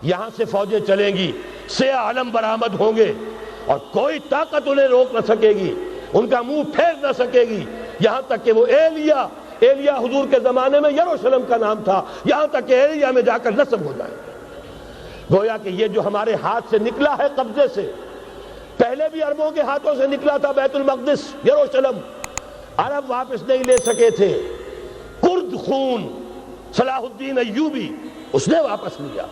یہاں سے فوجیں چلیں گی، سیاہ علم برآمد ہوں گے، اور کوئی طاقت انہیں روک نہ سکے گی، ان کا منہ پھیر نہ سکے گی، یہاں تک کہ وہ ایلیا حضور کے زمانے میں یروشلم کا نام تھا، یہاں تک کہ ایلیا میں جا کر نصب ہو جائیں گے۔ گویا کہ یہ جو ہمارے ہاتھ سے نکلا ہے قبضے سے، پہلے بھی عربوں کے ہاتھوں سے نکلا تھا بیت المقدس، یروشلم، عرب واپس نہیں لے سکے تھے، کرد خون صلاح الدین ایوبی اس نے واپس لیا،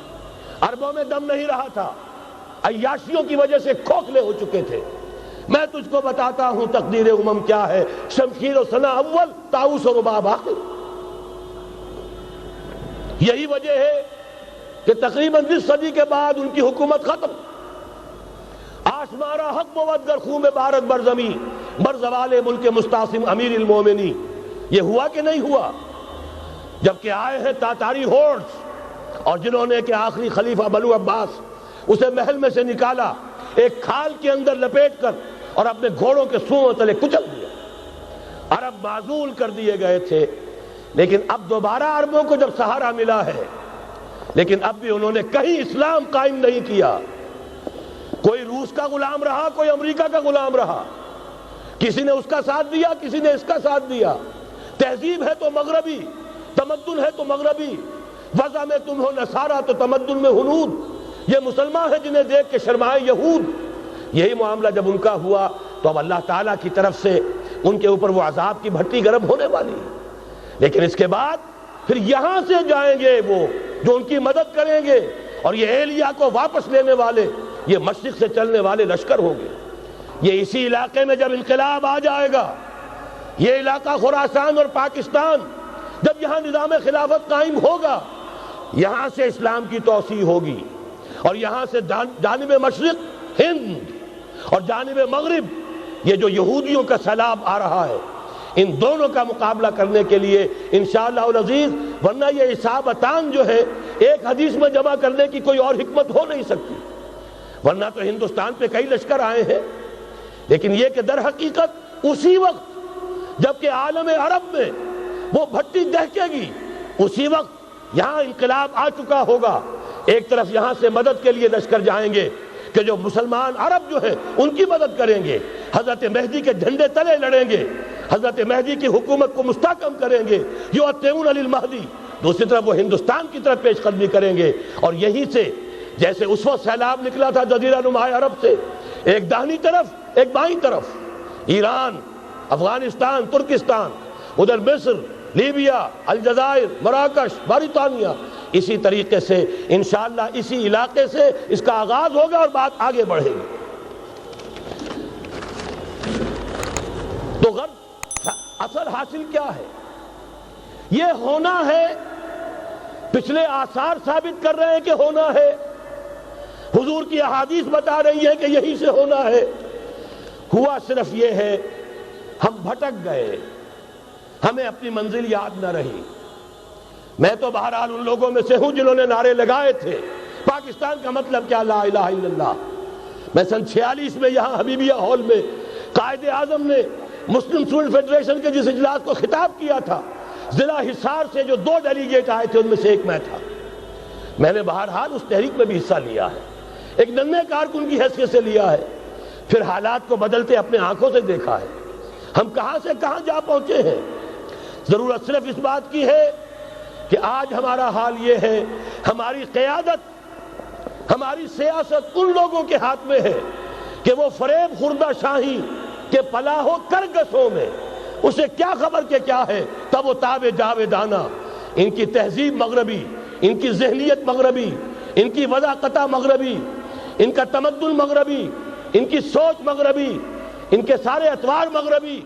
عربوں میں دم نہیں رہا تھا، عیاشیوں کی وجہ سے کھوکھلے ہو چکے تھے۔ میں تجھ کو بتاتا ہوں تقدیر امم کیا ہے، شمشیر و سنا اول، طاؤس و رباب آخر۔ یہی وجہ ہے کہ تقریباً 20 صدی کے بعد ان کی حکومت ختم۔ آشمارا حق بود گر خون بارد بر زمین، بر زوال ملک مستعصم امیر المومنی۔ یہ ہوا کہ نہیں ہوا؟ جبکہ آئے ہیں تاتاری ہورڈز، اور جنہوں نے کہ آخری خلیفہ بنو عباس اسے محل میں سے نکالا، ایک کھال کے اندر لپیٹ کر اور اپنے گھوڑوں کے سوؤں تلے کچل دیا۔ عرب معزول کر دیے گئے تھے، لیکن اب دوبارہ عربوں کو جب سہارا ملا ہے، لیکن اب بھی انہوں نے کہیں اسلام قائم نہیں کیا۔ کوئی روس کا غلام رہا، کوئی امریکہ کا غلام رہا، کسی نے اس کا ساتھ دیا، کسی نے اس کا ساتھ دیا۔ تہذیب ہے تو مغربی، تمدن ہے تو مغربی، وضع میں تم ہو نصارہ تو تمدن میں ہنود، یہ مسلمان ہیں جنہیں دیکھ کے شرمائے یہود۔ یہی معاملہ جب ان کا ہوا تو اب اللہ تعالیٰ کی طرف سے ان کے اوپر وہ عذاب کی بھٹی گرم ہونے والی ہے۔ لیکن اس کے بعد پھر یہاں سے جائیں گے وہ جو ان کی مدد کریں گے، اور یہ ایلیا کو واپس لینے والے یہ مشرق سے چلنے والے لشکر ہوں گے۔ یہ اسی علاقے میں جب انقلاب آ جائے گا، یہ علاقہ خراسان اور پاکستان، جب یہاں نظام خلافت قائم ہوگا، یہاں سے اسلام کی توسیع ہوگی، اور یہاں سے جانب مشرق ہند اور جانب مغرب یہ جو یہودیوں کا سیلاب آ رہا ہے، ان دونوں کا مقابلہ کرنے کے لیے انشاءاللہ العزیز، ورنہ یہ اصابتان جو ہے ایک حدیث میں جمع کرنے کی کوئی اور حکمت ہو نہیں سکتی، ورنہ تو ہندوستان پہ کئی لشکر آئے ہیں، لیکن یہ کہ در حقیقت اسی وقت جبکہ عالم عرب میں وہ بھٹی دہکے گی، اسی وقت یہاں انقلاب آ چکا ہوگا۔ ایک طرف یہاں سے مدد کے لیے لشکر جائیں گے کہ جو مسلمان عرب جو ہیں ان کی مدد کریں گے، حضرت مہدی کے جھنڈے تلے لڑیں گے، حضرت مہدی کی حکومت کو مستحکم کریں گے، یؤتون علی المہدی۔ دوسری طرف وہ ہندوستان کی طرف پیش قدمی کریں گے، اور یہیں سے جیسے اس وقت سیلاب نکلا تھا جزیرہ نما عرب سے، ایک داہنی طرف ایک بائیں طرف، ایران، افغانستان، ترکستان، ادھر مصر، لیبیا، الجزائر، مراکش، موریطانیہ، اسی طریقے سے انشاءاللہ اسی علاقے سے اس کا آغاز ہوگا اور بات آگے بڑھے گی۔ تو غرض اصل حاصل کیا ہے؟ یہ ہونا ہے، پچھلے آثار ثابت کر رہے ہیں کہ ہونا ہے، حضور کی احادیث بتا رہی ہے کہ یہی سے ہونا ہے۔ ہوا صرف یہ ہے ہم بھٹک گئے، ہمیں اپنی منزل یاد نہ رہی۔ میں تو بہرحال ان لوگوں میں سے ہوں جنہوں نے نعرے لگائے تھے پاکستان کا مطلب کیا، لا الہ الا اللہ۔ میں سن 46 میں یہاں حبیبیہ ہال میں قائد اعظم نے مسلم اسٹوڈنٹ فیڈریشن کے جس اجلاس کو خطاب کیا تھا، ضلع حصار سے جو 2 ڈیلیگیٹ آئے تھے ان میں سے ایک میں تھا۔ میں نے بہرحال اس تحریک میں بھی حصہ لیا ہے، ایک ننھے کارکن کی حیثیت سے لیا ہے، پھر حالات کو بدلتے اپنے آنکھوں سے دیکھا ہے، ہم کہاں سے کہاں جا پہنچے ہیں۔ ضرورت صرف اس بات کی ہے کہ آج ہمارا حال یہ ہے، ہماری قیادت، ہماری سیاست ان لوگوں کے ہاتھ میں ہے کہ وہ فریب خوردہ شاہی کے پلاح و کرگسوں میں اسے کیا خبر کہ کیا ہے، تب وہ تاب جاویدانہ، ان کی تہذیب مغربی، ان کی ذہنیت مغربی، ان کی وضاقتہ مغربی، ان کا تمدن مغربی، ان کی سوچ مغربی، ان کے سارے اطوار مغربی۔